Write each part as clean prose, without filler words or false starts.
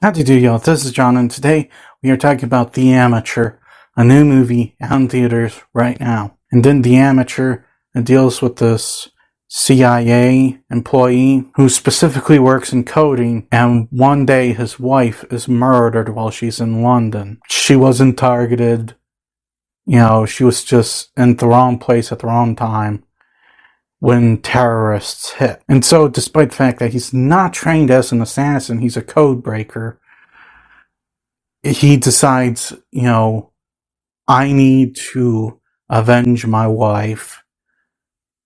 Howdy do, y'all. This is John, and today we are talking about The Amateur, a new movie out in theaters right now. And then The Amateur deals with this CIA employee who specifically works in coding, and one day his wife is murdered while she's in London. She wasn't targeted, she was just in the wrong place at the wrong time when terrorists hit. And so, despite the fact that he's not trained as an assassin, he's a code breaker, he decides, I need to avenge my wife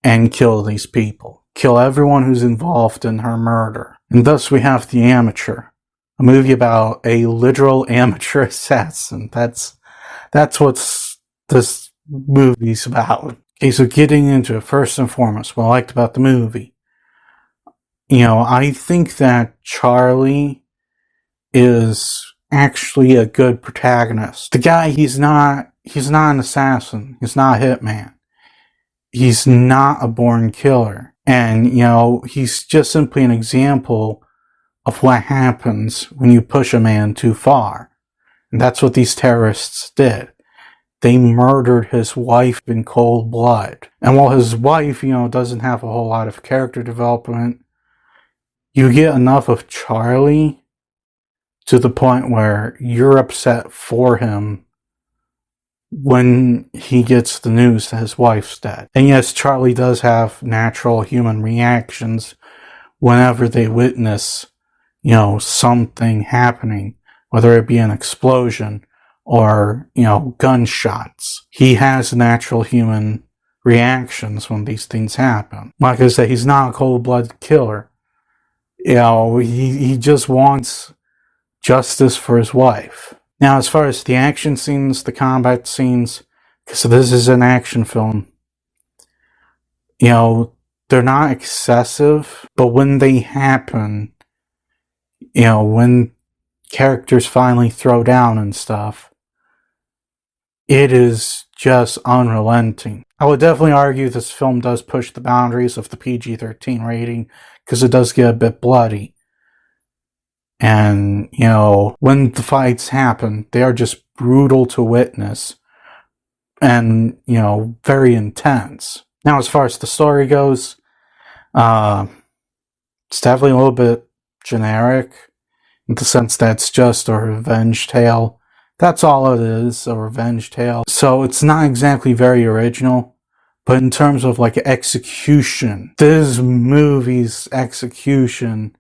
and kill these people. Kill everyone who's involved in her murder. And thus we have The Amateur, a movie about a literal amateur assassin. That's what this movie's about. Okay, so getting into it, first and foremost, what I liked about the movie. I think that Charlie is actually a good protagonist. The guy, he's not an assassin. He's not a hitman. He's not a born killer. And, he's just simply an example of what happens when you push a man too far. And that's what these terrorists did. They murdered his wife in cold blood. And while his wife, doesn't have a whole lot of character development, you get enough of Charlie to the point where you're upset for him when he gets the news that his wife's dead. And yes, Charlie does have natural human reactions whenever they witness, something happening, whether it be an explosion or, gunshots. He has natural human reactions when these things happen. Like I said, he's not a cold-blooded killer. He just wants justice for his wife. Now, as far as the action scenes, the combat scenes, because this is an action film, they're not excessive, but when they happen, when characters finally throw down and stuff, it is just unrelenting. I would definitely argue this film does push the boundaries of the PG-13 rating, because it does get a bit bloody. And, when the fights happen, they are just brutal to witness and, very intense. Now, as far as the story goes, it's definitely a little bit generic in the sense that it's just a revenge tale. That's all it is, a revenge tale. So it's not exactly very original, but in terms of execution, this movie's execution,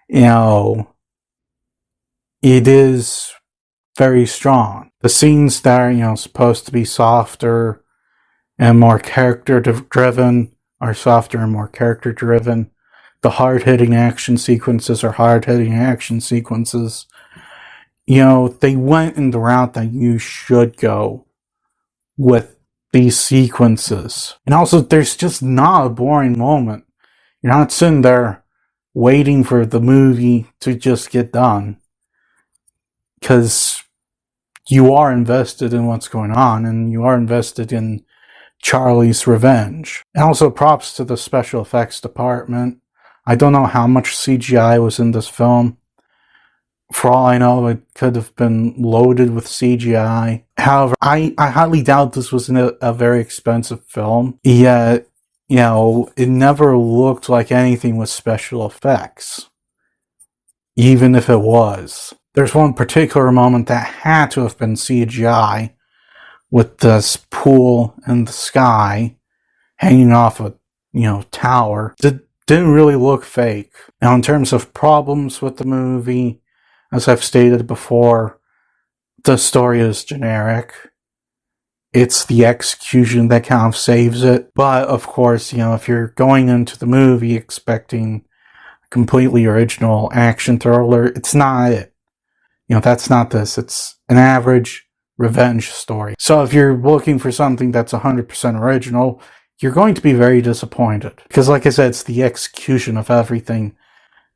it is very strong. The scenes that are, supposed to be softer and more character-driven are softer and more character-driven. The hard-hitting action sequences are hard-hitting action sequences. They went in the route that you should go with these sequences. And also, there's just not a boring moment. You're not sitting there waiting for the movie to just get done, because you are invested in what's going on, and you are invested in Charlie's revenge. And also, props to the special effects department. I don't know how much CGI was in this film. For all I know, it could have been loaded with CGI. However, I highly doubt this was a very expensive film. Yet, it never looked like anything with special effects, even if it was. There's one particular moment that had to have been CGI, with this pool in the sky hanging off a, tower. It didn't really look fake. Now, in terms of problems with the movie, as I've stated before, the story is generic. It's the execution that kind of saves it. But, of course, if you're going into the movie expecting a completely original action thriller, it's not it. That's not this. It's an average revenge story. So if you're looking for something that's 100% original, you're going to be very disappointed. Because, like I said, it's the execution of everything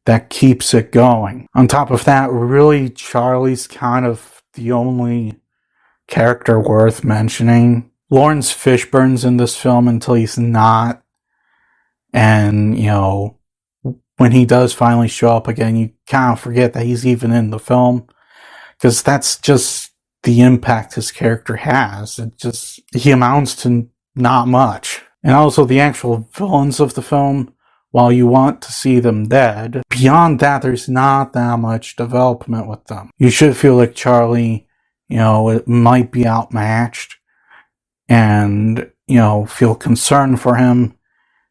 that keeps it going. On top of that, really, Charlie's kind of the only character worth mentioning. Lawrence Fishburne's in this film until he's not. And, when he does finally show up again, you kind of forget that he's even in the film, because that's just the impact his character has. He amounts to not much. And also the actual villains of the film, while you want to see them dead, beyond that, there's not that much development with them. You should feel like Charlie, it might be outmatched, and, feel concern for him.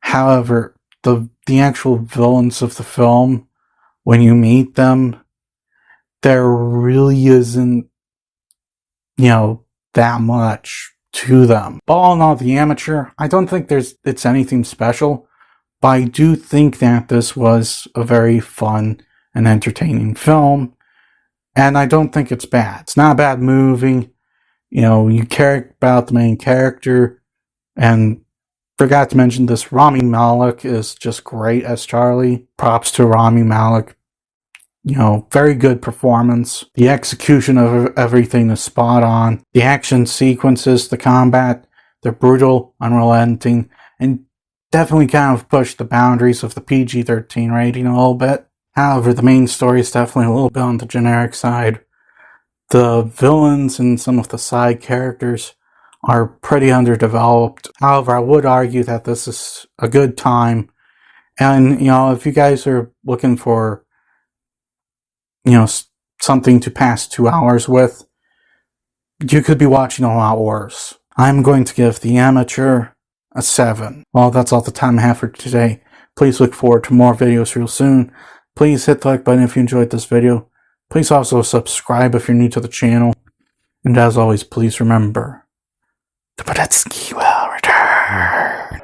However, the actual villains of the film, when you meet them, there really isn't, that much to them. All in all, The Amateur, I don't think it's anything special, but I do think that this was a very fun and entertaining film, and I don't think it's bad. It's not a bad movie. You care about the main character, and forgot to mention this, Rami Malek is just great as Charlie. Props to Rami Malek. Very good performance. The execution of everything is spot on. The action sequences, the combat, they're brutal, unrelenting, and definitely kind of push the boundaries of the PG-13 rating a little bit. However, the main story is definitely a little bit on the generic side. The villains and some of the side characters are pretty underdeveloped. However, I would argue that this is a good time. And, if you guys are looking for, something to pass 2 hours with, you could be watching a lot worse. I'm going to give The Amateur a 7. Well, that's all the time I have for today. Please look forward to more videos real soon. Please hit the like button if you enjoyed this video. Please also subscribe if you're new to the channel. And as always, please remember, the Badetsky will return.